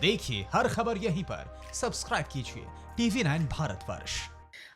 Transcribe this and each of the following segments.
देखिए हर खबर यहीं पर। सब्सक्राइब कीजिए TV9 भारतवर्ष।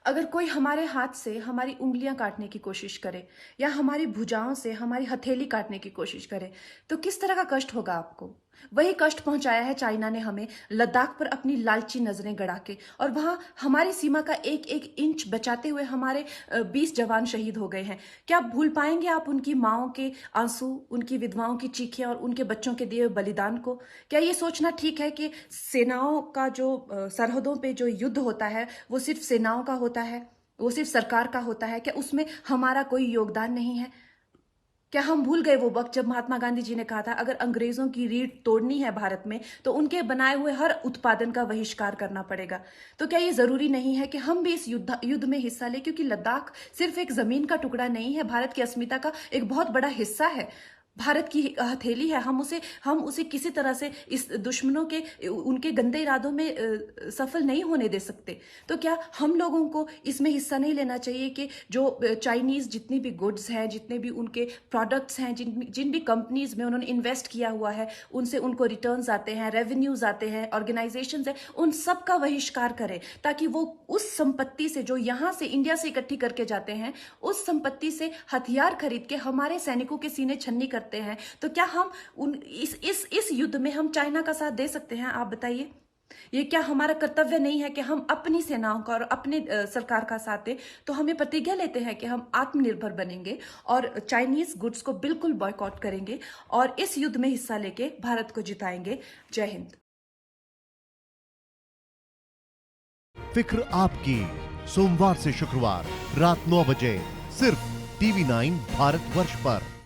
अगर कोई हमारे हाथ से हमारी उंगलियां काटने की कोशिश करे या हमारी भुजाओं से हमारी हथेली काटने की कोशिश करे तो किस तरह का कष्ट होगा आपको। वही कष्ट पहुंचाया है चाइना ने हमें लद्दाख पर अपनी लालची नजरें गड़ा के, और वहां हमारी सीमा का एक एक इंच बचाते हुए हमारे 20 जवान शहीद हो गए हैं। क्या भूल पाएंगे आप उनकी माओं के आंसू, उनकी विधवाओं की चीखें और उनके बच्चों के दिए हुए बलिदान को? क्या ये सोचना ठीक है कि सेनाओं का जो सरहदों पे जो युद्ध होता है वो सिर्फ सेनाओं का होता है, वो सिर्फ सरकार का होता है? क्या उसमें हमारा कोई योगदान नहीं है? क्या हम भूल गए वो वक्त जब महात्मा गांधी जी ने कहा था अगर अंग्रेजों की रीढ़ तोड़नी है भारत में तो उनके बनाए हुए हर उत्पादन का बहिष्कार करना पड़ेगा? तो क्या ये जरूरी नहीं है कि हम भी इस युद्ध में हिस्सा लें, क्योंकि लद्दाख सिर्फ एक जमीन का टुकड़ा नहीं है, भारत की अस्मिता का एक बहुत बड़ा हिस्सा है, भारत की हथेली है। हम उसे किसी तरह से इस दुश्मनों के उनके गंदे इरादों में सफल नहीं होने दे सकते। तो क्या हम लोगों को इसमें हिस्सा नहीं लेना चाहिए कि जो चाइनीज जितनी भी गुड्स हैं, जितने भी उनके प्रोडक्ट्स हैं, जिन भी कंपनीज में उन्होंने इन्वेस्ट किया हुआ है, उनसे उनको रिटर्न्स आते हैं, रेवेन्यूज आते हैं, ऑर्गेनाइजेशंस हैं, उन सब का बहिष्कार करें ताकि वो उस संपत्ति से जो यहां से इंडिया से इकट्ठी करके जाते हैं, उस संपत्ति से हथियार खरीद के हमारे सैनिकों के सीने छन्नी करते हैं। तो क्या हम उन इस युद्ध में हम चाइना का साथ दे सकते हैं? आप बताइए। ये क्या हमारा कर्तव्य नहीं है कि हम अपनी सेनाओं का और अपने सरकार का साथ दें? तो हमें प्रतिज्ञा लेते हैं कि हम आत्मनिर्भर बनेंगे और चाइनीज गुड्स को बिल्कुल बॉयकॉट करेंगे और इस युद्ध में हिस्सा लेके भारत को जिताएंगे। जय हिंद। फिक्र आपकी, सोमवार से शुक्रवार रात 9 बजे सिर्फ TV9 भारतवर्ष पर।